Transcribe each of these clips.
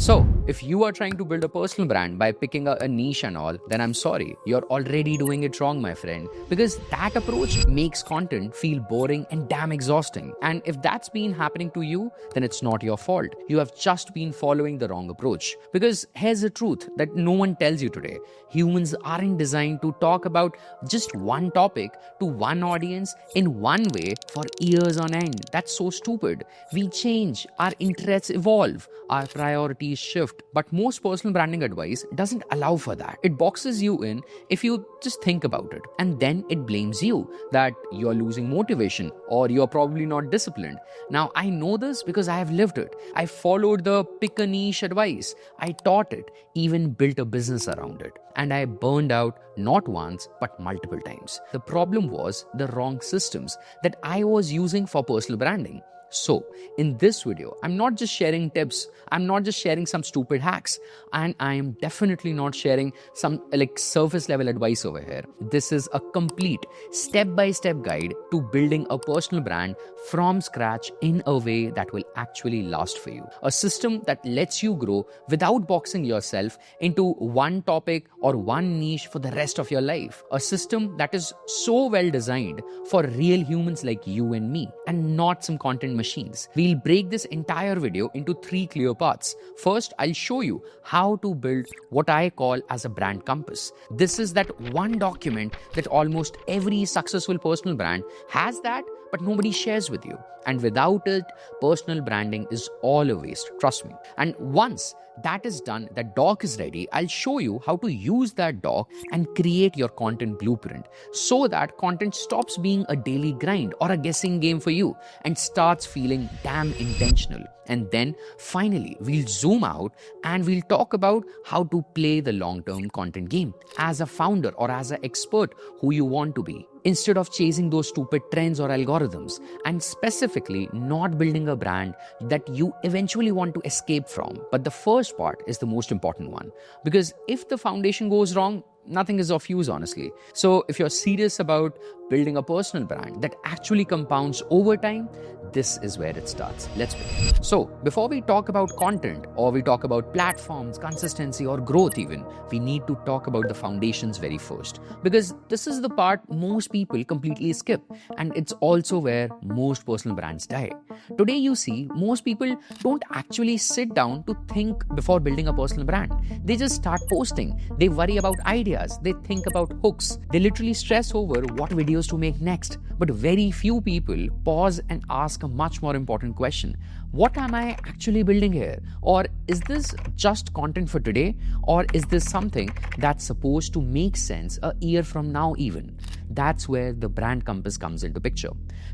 So, if you are trying to build a personal brand by picking a niche and all, then I'm sorry, you're already doing it wrong, my friend. Because that approach makes content feel boring and damn exhausting. And if that's been happening to you, then it's not your fault. You have just been following the wrong approach. Because here's the truth that no one tells you today. Humans aren't designed to talk about just one topic to one audience in one way for years on end. That's so stupid. We change, our interests evolve, our priorities shift, but most personal branding advice doesn't allow for that. It boxes you in if you just think about it, and then it blames you that you're losing motivation or you're probably not disciplined. Now, I know this because I have lived it. I followed the pick a niche advice. I taught it, even built a business around it. And I burned out not once, but multiple times. The problem was the wrong systems that I was using for personal branding. So, in this video, I'm not just sharing tips, I'm not just sharing some stupid hacks, and I am definitely not sharing some surface level advice over here. This is a complete step-by-step guide to building a personal brand from scratch in a way that will actually last for you. A system that lets you grow without boxing yourself into one topic or one niche for the rest of your life. A system that is so well designed for real humans like you and me, and not some content machines. We'll break this entire video into 3 clear parts. First, I'll show you how to build what I call as a brand compass. This is that one document that almost every successful personal brand has that, but nobody shares with you. And without it, personal branding is all a waste, trust me. And once that is done, that doc is ready, I'll show you how to use that doc and create your content blueprint so that content stops being a daily grind or a guessing game for you and starts feeling damn intentional. And then finally, we'll zoom out and we'll talk about how to play the long-term content game as a founder or as an expert who you want to be, instead of chasing those stupid trends or algorithms, and specifically not building a brand that you eventually want to escape from. But the first part is the most important one, because if the foundation goes wrong, nothing is of use, honestly. So if you're serious about building a personal brand that actually compounds over time, this is where it starts. Let's begin. So before we talk about content or we talk about platforms, consistency or growth even, we need to talk about the foundations very first, because this is the part most people completely skip, and it's also where most personal brands die. Today you see most people don't actually sit down to think before building a personal brand. They just start posting. They worry about ideas. They think about hooks. They literally stress over what videos to make next. But very few people pause and ask a much more important question. What am I actually building here? Or is this just content for today? Or is this something that's supposed to make sense a year from now even? That's where the brand compass comes into picture.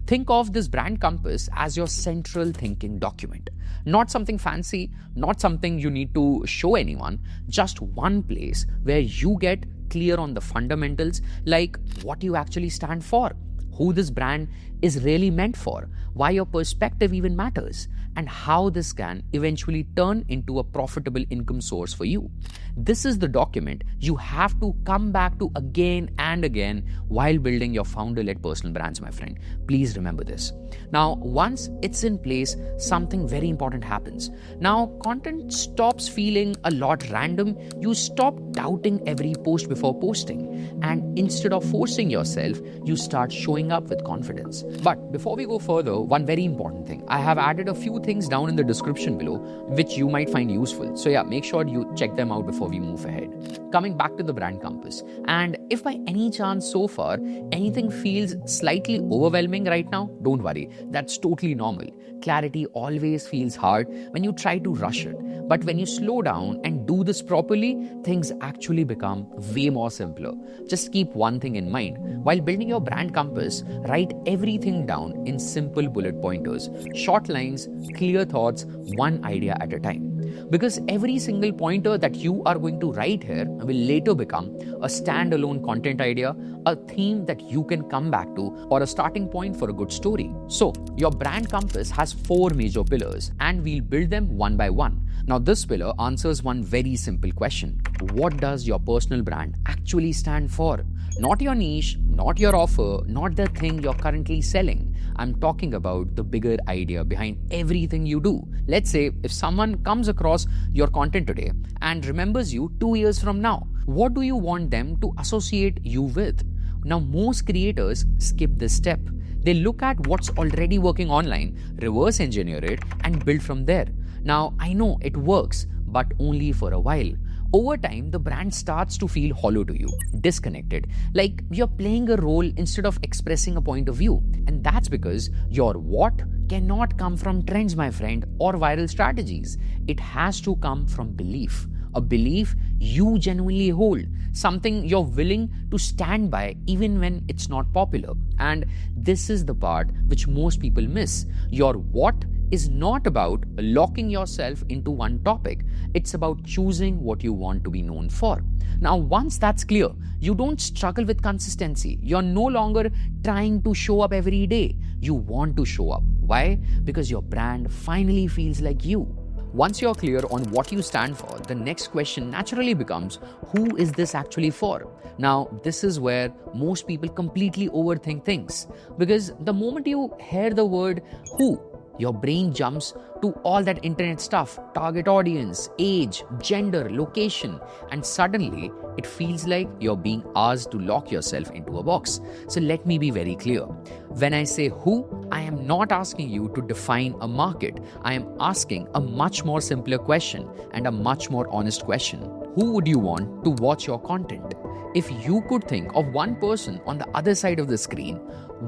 Think of this brand compass as your central thinking document. Not something fancy, not something you need to show anyone, just one place where you get clear on the fundamentals, like what you actually stand for, who this brand is really meant for, why your perspective even matters, and how this can eventually turn into a profitable income source for you. This is the document you have to come back to again and again while building your founder-led personal brands, my friend. Please remember this. Now, once it's in place, something very important happens. Now, content stops feeling a lot random. You stop doubting every post before posting. And instead of forcing yourself, you start showing up with confidence. But before we go further, one very important thing. I have added a few things down in the description below, which you might find useful. So yeah, make sure you check them out before we move ahead. Coming back to the brand compass. And if by any chance so far, anything feels slightly overwhelming right now, don't worry. That's totally normal. Clarity always feels hard when you try to rush it. But when you slow down and do this properly, things actually become way more simpler. Just keep one thing in mind. While building your brand compass, write everything down in simple bullet pointers, short lines, clear thoughts, one idea at a time. Because every single pointer that you are going to write here will later become a standalone content idea, a theme that you can come back to, or a starting point for a good story. So, your brand compass has 4 major pillars, and we'll build them one by one. Now, this pillar answers one very simple question. What does your personal brand actually stand for? Not your niche, not your offer, not the thing you're currently selling. I'm talking about the bigger idea behind everything you do. Let's say if someone comes across your content today and remembers you 2 years from now, what do you want them to associate you with? Now, most creators skip this step. They look at what's already working online, reverse engineer it, and build from there. Now, I know it works, but only for a while. Over time, the brand starts to feel hollow to you, disconnected, like you're playing a role instead of expressing a point of view. And that's because your what cannot come from trends, my friend, or viral strategies. It has to come from belief. A belief you genuinely hold, something you're willing to stand by even when it's not popular. And this is the part which most people miss. Your what is not about locking yourself into one topic. It's about choosing what you want to be known for. Now, once that's clear, you don't struggle with consistency. You're no longer trying to show up every day. You want to show up. Why? Because your brand finally feels like you. Once you're clear on what you stand for, the next question naturally becomes, who is this actually for? Now, this is where most people completely overthink things. Because the moment you hear the word who, your brain jumps to all that internet stuff, target audience, age, gender, location, and suddenly it feels like you're being asked to lock yourself into a box. So let me be very clear. When I say who, I am not asking you to define a market. I am asking a much more simpler question and a much more honest question. Who would you want to watch your content? If you could think of one person on the other side of the screen,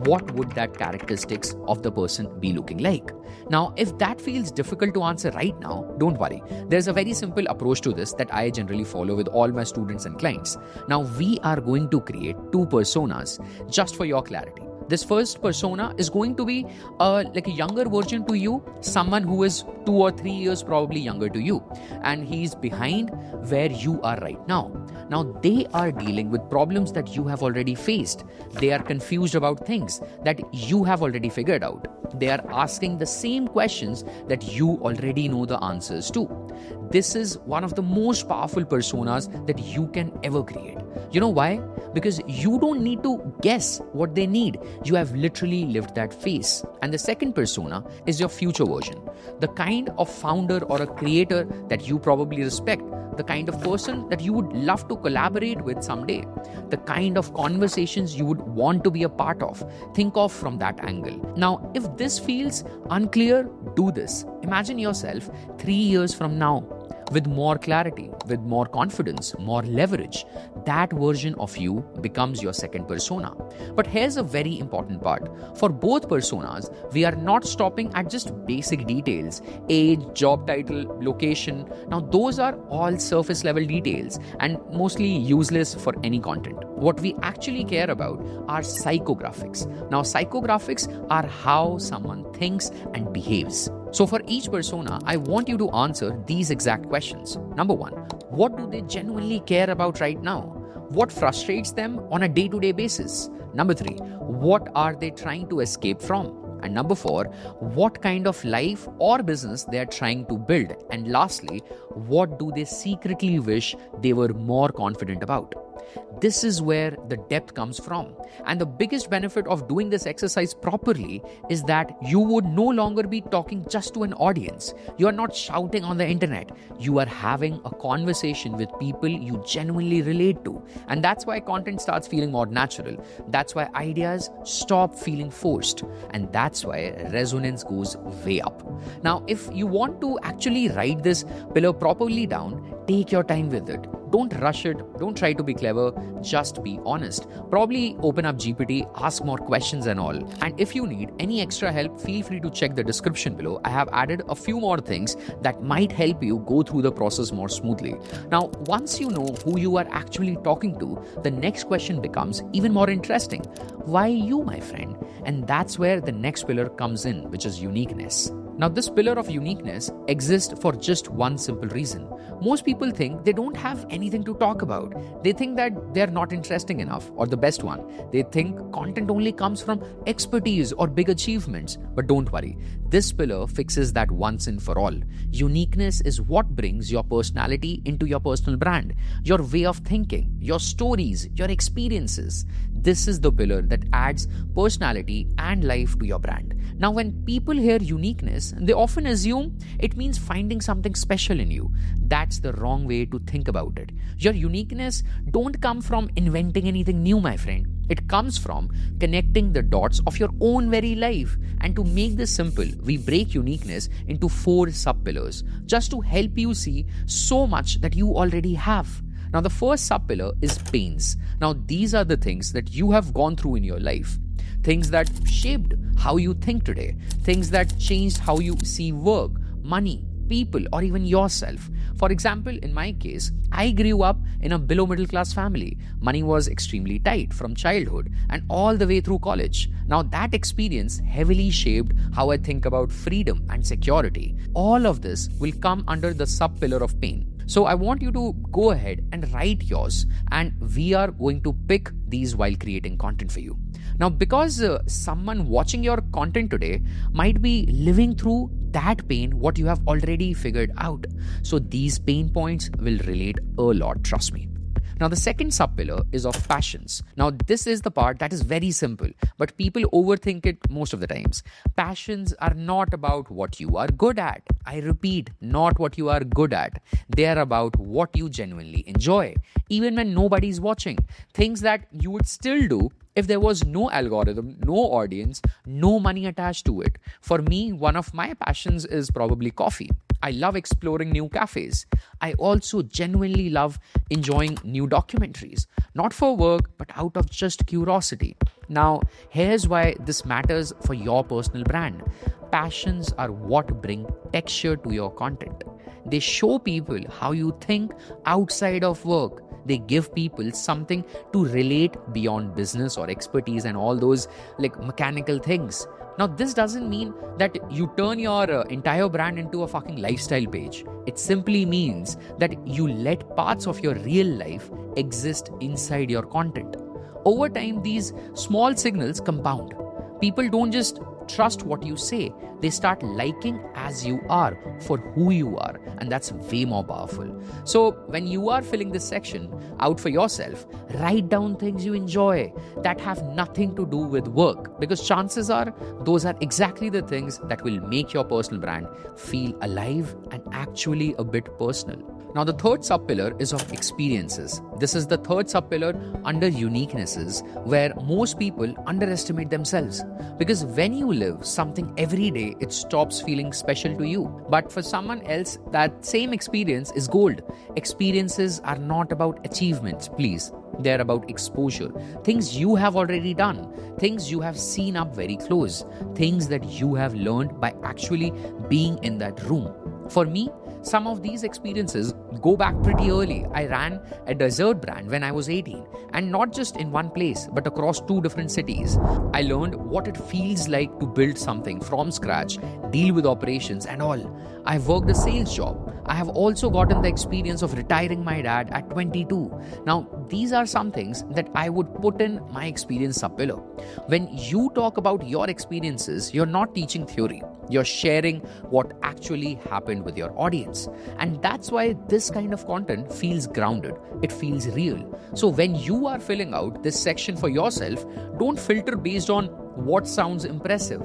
what would that characteristics of the person be looking like? Now, if that feels difficult to answer right now, don't worry. There's a very simple approach to this that I generally follow with all my students and clients. Now, we are going to create 2 personas just for your clarity. This first persona is going to be like a younger version to you, someone who is 2 or 3 years probably younger to you, and he's behind where you are right now. Now, they are dealing with problems that you have already faced. They are confused about things that you have already figured out. They are asking the same questions that you already know the answers to. This is one of the most powerful personas that you can ever create. You know why? Because you don't need to guess what they need. You have literally lived that phase. And the second persona is your future version. The kind of founder or a creator that you probably respect. The kind of person that you would love to collaborate with someday. The kind of conversations you would want to be a part of. Think of from that angle. Now, if this feels unclear, do this. Imagine yourself 3 years from now with more clarity, with more confidence, more leverage. That version of you becomes your second persona. But here's a very important part. For both personas, we are not stopping at just basic details, age, job title, location. Now, those are all surface level details and mostly useless for any content. What we actually care about are psychographics. Now, psychographics are how someone thinks and behaves. So for each persona, I want you to answer these exact questions. Number 1, what do they genuinely care about right now? What frustrates them on a day-to-day basis? Number 3, what are they trying to escape from? And number 4, what kind of life or business they are trying to build? And lastly, what do they secretly wish they were more confident about? This is where the depth comes from. And the biggest benefit of doing this exercise properly is that you would no longer be talking just to an audience. You are not shouting on the internet. You are having a conversation with people you genuinely relate to. And that's why content starts feeling more natural. That's why ideas stop feeling forced. And that's why resonance goes way up. Now, if you want to actually write this pillar properly down, take your time with it. Don't rush it. Don't try to be clever. Just be honest. Probably open up GPT, ask more questions and all. And if you need any extra help, feel free to check the description below. I have added a few more things that might help you go through the process more smoothly. Now, once you know who you are actually talking to, the next question becomes even more interesting. Why you, my friend? And that's where the next pillar comes in, which is uniqueness. Now, this pillar of uniqueness exists for just one simple reason. Most people think they don't have anything to talk about. They think that they're not interesting enough or the best one. They think content only comes from expertise or big achievements. But don't worry, this pillar fixes that once and for all. Uniqueness is what brings your personality into your personal brand, your way of thinking, your stories, your experiences. This is the pillar that adds personality and life to your brand. Now, when people hear uniqueness, they often assume it means finding something special in you. That's the wrong way to think about it. Your uniqueness don't come from inventing anything new, my friend. It comes from connecting the dots of your own very life. And to make this simple, we break uniqueness into 4 sub-pillars just to help you see so much that you already have. Now, the first sub-pillar is pains. Now, these are the things that you have gone through in your life. Things that shaped how you think today. Things that changed how you see work, money, people, or even yourself. For example, in my case, I grew up in a below middle class family. Money was extremely tight from childhood and all the way through college. Now, that experience heavily shaped how I think about freedom and security. All of this will come under the sub-pillar of pain. So I want you to go ahead and write yours, and we are going to pick these while creating content for you. Now, because someone watching your content today might be living through that pain, what you have already figured out. So these pain points will relate a lot, trust me. Now, the second sub-pillar is of passions. Now, this is the part that is very simple, but people overthink it most of the times. Passions are not about what you are good at. I repeat, not what you are good at. They are about what you genuinely enjoy, even when nobody's watching. Things that you would still do if there was no algorithm, no audience, no money attached to it. For me, one of my passions is probably coffee. I love exploring new cafes. I also genuinely love enjoying new documentaries, not for work, but out of just curiosity. Now, here's why this matters for your personal brand. Passions are what bring texture to your content. They show people how you think outside of work. They give people something to relate beyond business or expertise and all those like mechanical things. Now, this doesn't mean that you turn your entire brand into a fucking lifestyle page. It simply means that you let parts of your real life exist inside your content. Over time, these small signals compound. People don't just trust what you say. They start liking as you are for who you are. And that's way more powerful. So when you are filling this section out for yourself, write down things you enjoy that have nothing to do with work. Because chances are those are exactly the things that will make your personal brand feel alive and actually a bit personal. Now, the third sub-pillar is of experiences. This is the third sub-pillar under uniquenesses where most people underestimate themselves. Because when you live something every day, it stops feeling special to you. But for someone else, that same experience is gold. Experiences are not about achievements, please. They're about exposure. Things you have already done. Things you have seen up very close. Things that you have learned by actually being in that room. For me, some of these experiences go back pretty early. I ran a dessert brand when I was 18, and not just in one place, but across 2 different cities. I learned what it feels like to build something from scratch, deal with operations and all. I've worked a sales job. I have also gotten the experience of retiring my dad at 22. Now, these are some things that I would put in my experience sub-pillar. When you talk about your experiences, you're not teaching theory. You're sharing what actually happened with your audience. And that's why this kind of content feels grounded. It feels real. So when you are filling out this section for yourself, don't filter based on what sounds impressive.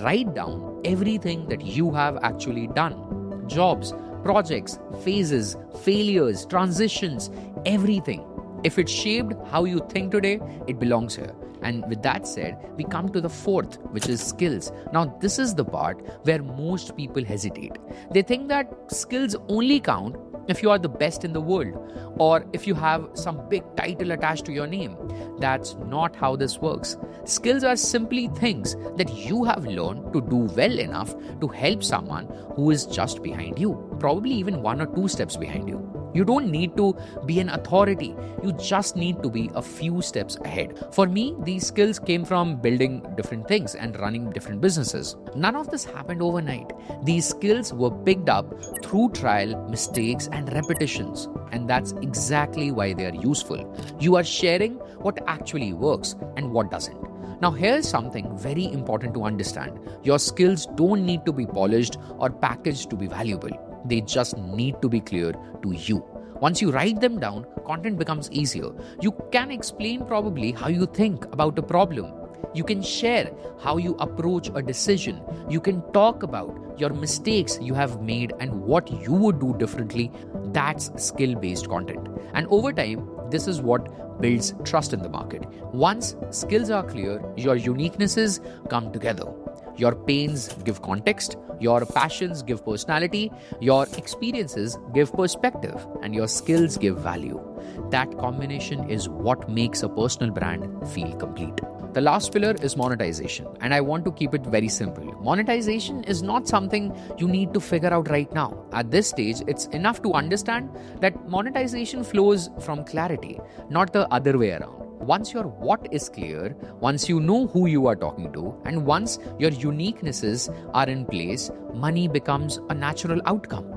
Write down everything that you have actually done. Jobs, projects, phases, failures, transitions, everything. If it shaped how you think today, it belongs here. And with that said, we come to the fourth, which is skills. Now, this is the part where most people hesitate. They think that skills only count if you are the best in the world or if you have some big title attached to your name. That's not how this works. Skills are simply things that you have learned to do well enough to help someone who is just behind you, probably even 1 or 2 steps behind you. You don't need to be an authority. You just need to be a few steps ahead. For me, these skills came from building different things and running different businesses. None of this happened overnight. These skills were picked up through trial, mistakes, and repetitions. And that's exactly why they are useful. You are sharing what actually works and what doesn't. Now, here's something very important to understand. Your skills don't need to be polished or packaged to be valuable. They just need to be clear to you. Once you write them down, content becomes easier. You can explain probably how you think about a problem. You can share how you approach a decision. You can talk about your mistakes you have made and what you would do differently. That's skill-based content. And over time, this is what builds trust in the market. Once skills are clear, your uniquenesses come together. Your pains give context, your passions give personality, your experiences give perspective, and your skills give value. That combination is what makes a personal brand feel complete. The last pillar is monetization, and I want to keep it very simple. Monetization is not something you need to figure out right now. At this stage, it's enough to understand that monetization flows from clarity, not the other way around. Once your what is clear, once you know who you are talking to, and once your uniquenesses are in place, money becomes a natural outcome.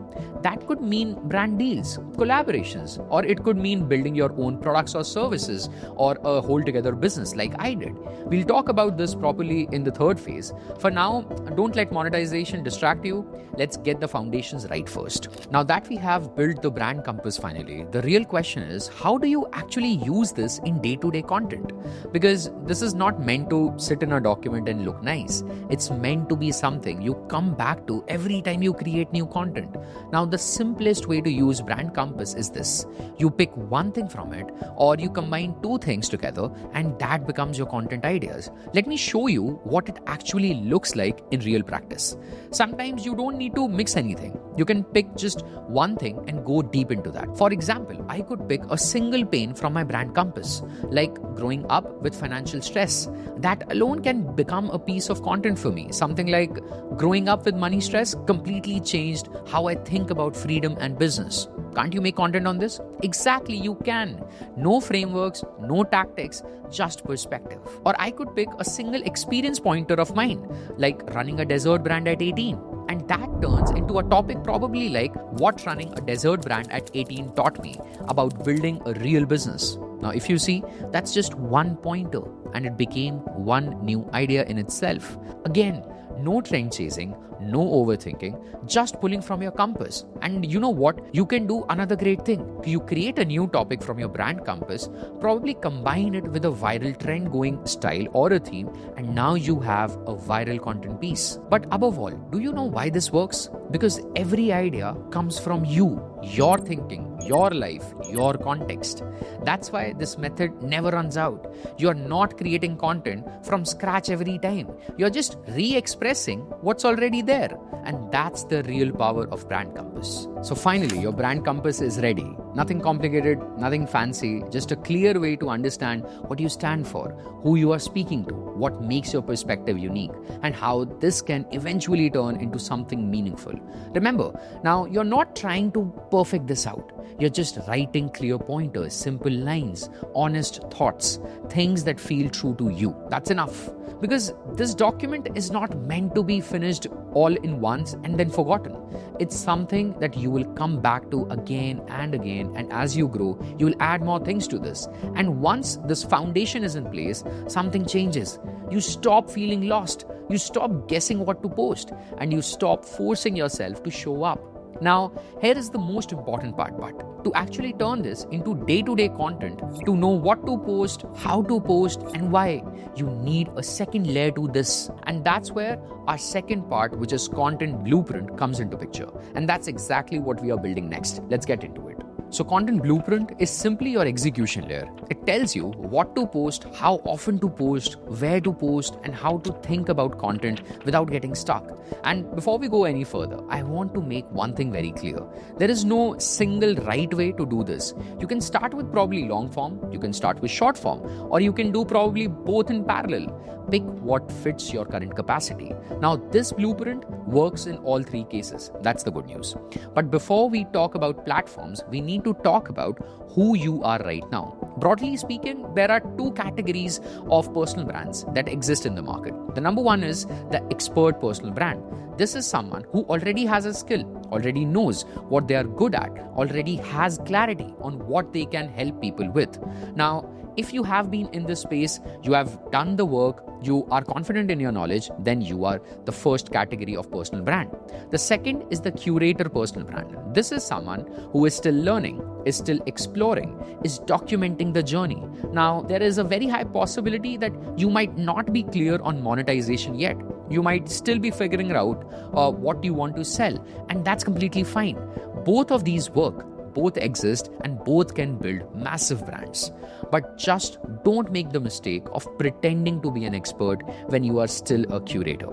That could mean brand deals, collaborations, or it could mean building your own products or services or a whole together business like I did. We'll talk about this properly in the third phase. For now, don't let monetization distract you. Let's get the foundations right first. Now that we have built the brand compass finally, the real question is, how do you actually use this in day-to-day content? Because this is not meant to sit in a document and look nice. It's meant to be something you come back to every time you create new content. Now, the simplest way to use brand compass is this. You pick one thing from it, or you combine two things together, and that becomes your content ideas. Let me show you what it actually looks like in real practice. Sometimes you don't need to mix anything. You can pick just one thing and go deep into that. For example, I could pick a single pain from my brand compass, like growing up with financial stress. That alone can become a piece of content for me. Something like growing up with money stress completely changed how I think about freedom and business. Can't you make content on this? Exactly, you can. No frameworks, no tactics, just perspective. Or I could pick a single experience pointer of mine, like running a dessert brand at 18. And that turns into a topic probably like what running a dessert brand at 18 taught me about building a real business. Now, if you see, that's just one pointer and it became one new idea in itself. Again, no trend chasing, no overthinking, just pulling from your compass. And you know what? You can do another great thing. You create a new topic from your brand compass, probably combine it with a viral trend going style or a theme, and now you have a viral content piece. But above all, do you know why this works? Because every idea comes from you, your thinking, your life, your context. That's why this method never runs out. You're not creating content from scratch every time. You're just re-expressing what's already there. And that's the real power of brand compass. So finally, your brand compass is ready. Nothing complicated, nothing fancy, just a clear way to understand what you stand for, who you are speaking to, what makes your perspective unique, and how this can eventually turn into something meaningful. Remember, now you're not trying to perfect this out. You're just writing clear pointers, simple lines, honest thoughts, things that feel true to you. That's enough. Because this document is not meant to be finished all in once and then forgotten. It's something that you will come back to again and again, and as you grow, you will add more things to this. And once this foundation is in place, something changes. You stop feeling lost, you stop guessing what to post, and you stop forcing yourself to show up. Now, here is the most important part, but to actually turn this into day-to-day content, to know what to post, how to post, and why, you need a second layer to this. And that's where our second part, which is content blueprint, comes into picture. And that's exactly what we are building next. Let's get into it. So content blueprint is simply your execution layer. It tells you what to post, how often to post, where to post, and how to think about content without getting stuck. And before we go any further, I want to make one thing very clear. There is no single right way to do this. You can start with probably long form, you can start with short form, or you can do probably both in parallel. Pick what fits your current capacity. Now, this blueprint works in all three cases. That's the good news. But before we talk about platforms, we need to talk about who you are right now. Broadly speaking, there are two categories of personal brands that exist in the market. The number one is the expert personal brand. This is someone who already has a skill, already knows what they are good at, already has clarity on what they can help people with. Now, if you have been in this space, you have done the work, you are confident in your knowledge, then you are the first category of personal brand. The second is the curator personal brand. This is someone who is still learning, is still exploring, is documenting the journey. Now, there is a very high possibility that you might not be clear on monetization yet. You might still be figuring out what you want to sell, and that's completely fine. Both of these work. Both exist and both can build massive brands. But just don't make the mistake of pretending to be an expert when you are still a curator.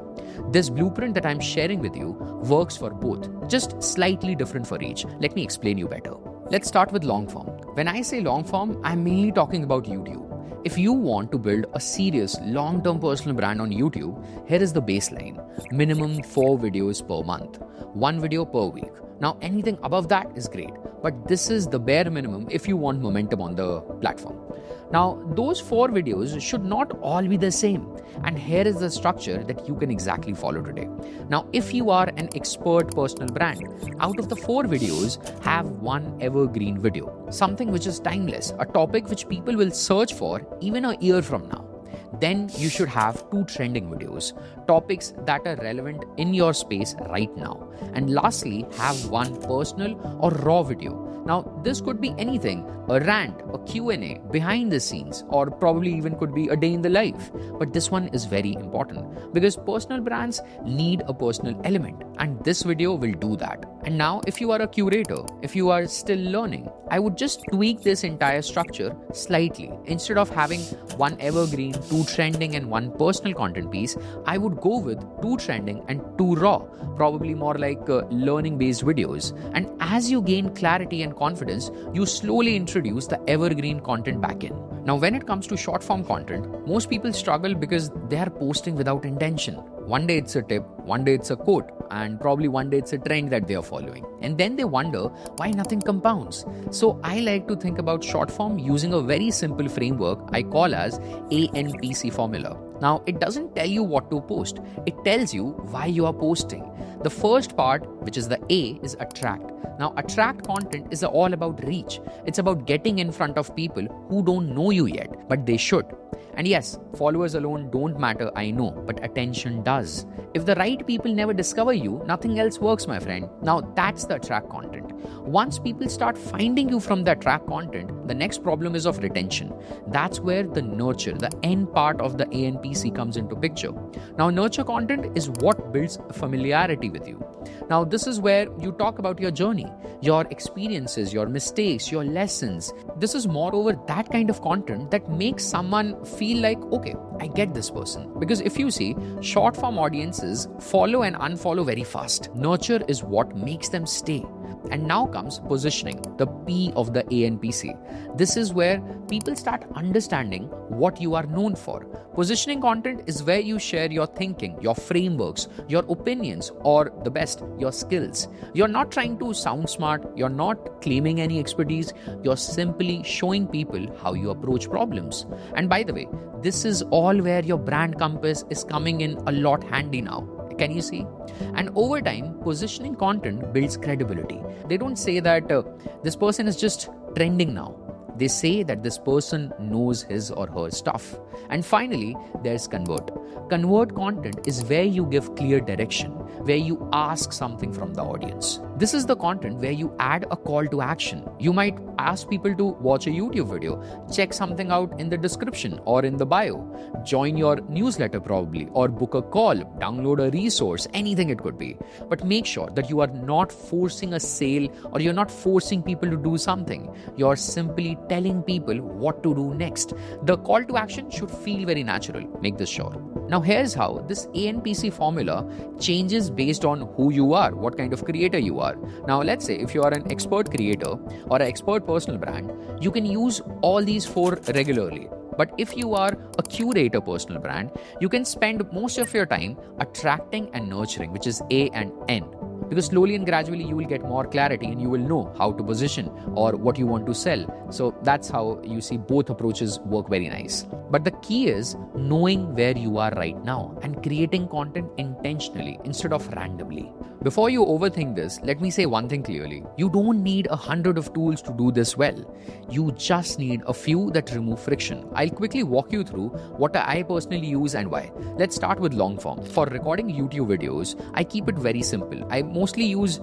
This blueprint that I'm sharing with you works for both, just slightly different for each. Let me explain you better. Let's start with long form. When I say long form, I'm mainly talking about YouTube. If you want to build a serious long-term personal brand on YouTube, here is the baseline. Minimum 4 videos per month, 1 video per week. Now, anything above that is great, but this is the bare minimum if you want momentum on the platform. Now, those 4 videos should not all be the same. And here is the structure that you can exactly follow today. Now, if you are an expert personal brand, out of the 4 videos, have 1 evergreen video. Something which is timeless, a topic which people will search for even a year from now. Then you should have 2 trending videos, topics that are relevant in your space right now. And lastly, have 1 personal or raw video. Now, this could be anything, a rant, a Q&A, behind the scenes, or probably even could be a day in the life. But this one is very important because personal brands need a personal element, and this video will do that. And now, if you are a curator, if you are still learning, I would just tweak this entire structure slightly. Instead of having 1 evergreen, 2 trending and 1 personal content piece, I would go with 2 trending and 2 raw, probably more like learning based videos. And as you gain clarity and confidence, you slowly introduce the evergreen content back in. Now, when it comes to short form content, most people struggle because they are posting without intention. One day it's a tip, one day it's a quote, and probably one day it's a trend that they are following. And then they wonder why nothing compounds. So I like to think about short form using a very simple framework I call as ANPC formula. Now, it doesn't tell you what to post. It tells you why you are posting. The first part, which is the A, is attract. Now, attract content is all about reach. It's about getting in front of people who don't know you yet, but they should. And yes, followers alone don't matter, I know, but attention does. If the right people never discover you, nothing else works, my friend. Now, that's the attract content. Once people start finding you from the attract content, the next problem is of retention. That's where the nurture, the end part of the ANPC comes into picture. Now, nurture content is what builds familiarity with you. Now, this is where you talk about your journey, your experiences, your mistakes, your lessons. This is moreover that kind of content that makes someone feel like, okay, I get this person. Because if you see, short form audiences follow and unfollow very fast. Nurture is what makes them stay. And now comes positioning, the P of the ANPC. This is where people start understanding what you are known for. Positioning content is where you share your thinking, your frameworks, your opinions, or the best, your skills. You're not trying to sound smart. You're not claiming any expertise. You're simply showing people how you approach problems. And by the way, this is all where your brand compass is coming in a lot handy now. Can you see? And over time, positioning content builds credibility. They don't say that this person is just trending now. They say that this person knows his or her stuff. And finally, there's convert. Convert content is where you give clear direction, where you ask something from the audience. This is the content where you add a call to action. You might ask people to watch a YouTube video, check something out in the description or in the bio, join your newsletter probably, or book a call, download a resource, anything it could be. But make sure that you are not forcing a sale or you're not forcing people to do something. You're simply telling people what to do next. The call to action should feel very natural. Make this sure. Now, here's how this ANPC formula changes based on who you are, what kind of creator you are. Now, let's say if you are an expert creator or an expert personal brand, you can use all these 4 regularly. But if you are a curator personal brand, you can spend most of your time attracting and nurturing, which is A and N. because slowly and gradually you will get more clarity and you will know how to position or what you want to sell. So that's how you see both approaches work very nice. But the key is knowing where you are right now and creating content intentionally instead of randomly. Before you overthink this, let me say one thing clearly. You don't need 100 of tools to do this well. You just need a few that remove friction. I'll quickly walk you through what I personally use and why. Let's start with long form. For recording YouTube videos, I keep it very simple. I mostly use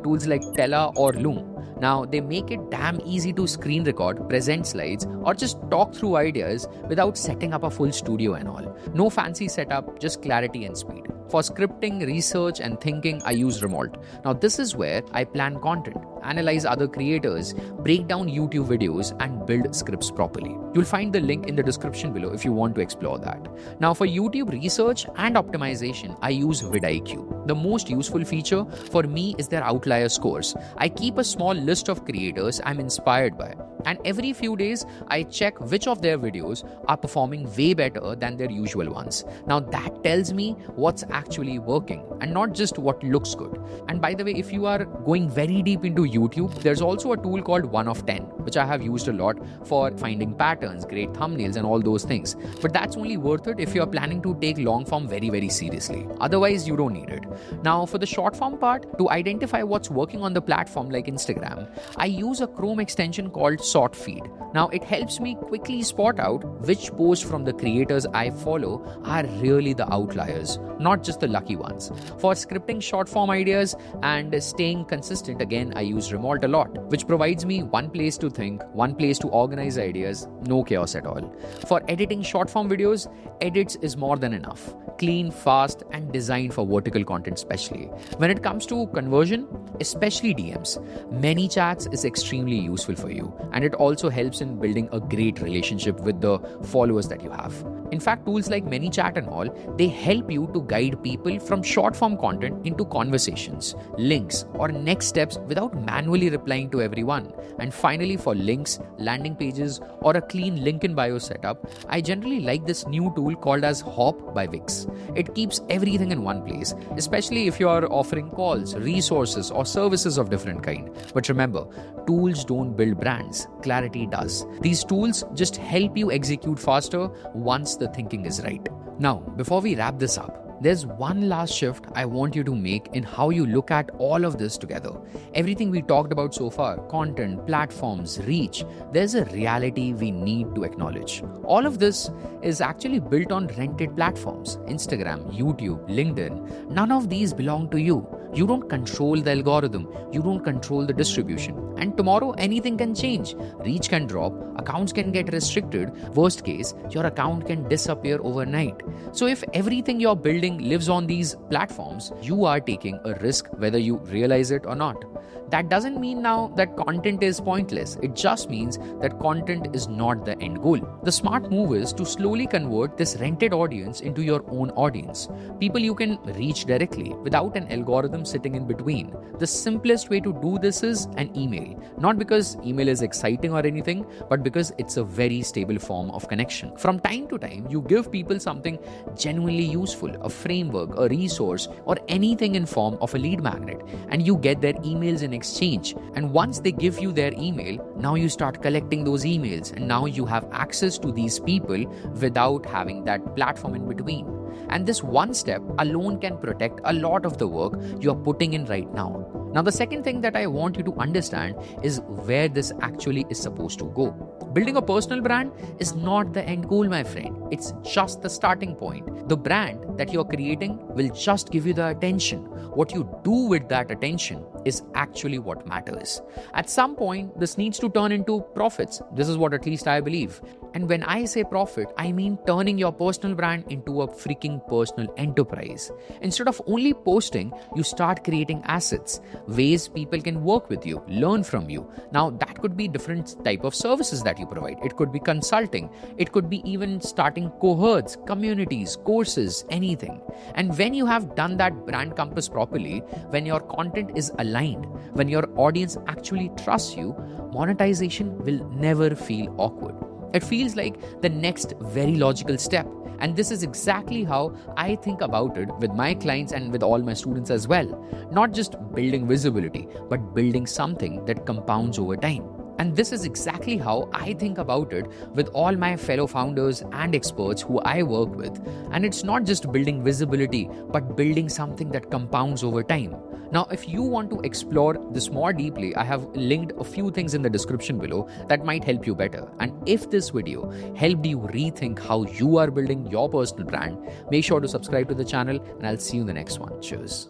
tools like Tela or Loom. Now, they make it damn easy to screen record, present slides, or just talk through ideas without setting up a full studio and all. No fancy setup, just clarity and speed. For scripting, research, and thinking, I use Remote. Now, this is where I plan content, analyze other creators, break down YouTube videos, and build scripts properly. You'll find the link in the description below if you want to explore that. Now, for YouTube research and optimization, I use vidIQ. The most useful feature for me is their outlier scores. I keep a small list of creators I'm inspired by, and every few days I check which of their videos are performing way better than their usual ones. Now that tells me what's actually working and not just what looks good. And by the way, if you are going very deep into YouTube, there's also a tool called 1 of 10, which I have used a lot for finding patterns, great thumbnails, and all those things. But that's only worth it if you're planning to take long form very, very seriously. Otherwise, you don't need it. Now, for the short form part, to identify what's working on the platform like Instagram, I use a Chrome extension called Sort Feed. Now, it helps me quickly spot out which posts from the creators I follow are really the outliers, not just the lucky ones. For scripting short form ideas and staying consistent, again, I use Remote a lot, which provides me one place to think, one place to organize ideas, no chaos at all. For editing short form videos, Edits is more than enough. Clean, fast, and designed for vertical content especially. When it comes to conversion, especially DMs, ManyChats is extremely useful for you, and it also helps in building a great relationship with the followers that you have. In fact, tools like ManyChat and all, they help you to guide people from short form content into conversations, links, or next steps without manually replying to everyone. And finally, for links, landing pages, or a clean link in bio setup, I generally like this new tool called as Hop by Wix. It keeps everything in one place, especially if you are offering calls, resources, or services of different kind. But remember, tools don't build brands, clarity does. These tools just help you execute faster once the thinking is right. Now, before we wrap this up, there's one last shift I want you to make in how you look at all of this together. Everything we talked about so far, content, platforms, reach, there's a reality we need to acknowledge. All of this is actually built on rented platforms, Instagram, YouTube, LinkedIn. None of these belong to you. You don't control the algorithm. You don't control the distribution. And tomorrow, anything can change. Reach can drop, accounts can get restricted. Worst case, your account can disappear overnight. So if everything you're building lives on these platforms, you are taking a risk whether you realize it or not. That doesn't mean now that content is pointless. It just means that content is not the end goal. The smart move is to slowly convert this rented audience into your own audience. People you can reach directly without an algorithm sitting in between. The simplest way to do this is an email. Not because email is exciting or anything, but because it's a very stable form of connection. From time to time, you give people something genuinely useful, a framework, a resource, or anything in form of a lead magnet, and you get their emails in exchange. And once they give you their email, now you start collecting those emails, and now you have access to these people without having that platform in between. And this one step alone can protect a lot of the work you're putting in right now. Now, the second thing that I want you to understand is where this actually is supposed to go. Building a personal brand is not the end goal, my friend. It's just the starting point. The brand that you're creating will just give you the attention. What you do with that attention is actually what matters. At some point, this needs to turn into profits. This is what at least I believe. And when I say profit, I mean turning your personal brand into a freaking personal enterprise. Instead of only posting, you start creating assets, ways people can work with you, learn from you. Now, that could be different type of services that you provide. It could be consulting. It could be even starting cohorts, communities, courses, anything. And when you have done that brand compass properly, when your content is aligned, when your audience actually trusts you, monetization will never feel awkward. It feels like the next very logical step. And this is exactly how I think about it with my clients and with all my students as well. Not just building visibility, but building something that compounds over time. And this is exactly how I think about it with all my fellow founders and experts who I work with. And it's not just building visibility, but building something that compounds over time. Now, if you want to explore this more deeply, I have linked a few things in the description below that might help you better. And if this video helped you rethink how you are building your personal brand, make sure to subscribe to the channel, and I'll see you in the next one. Cheers.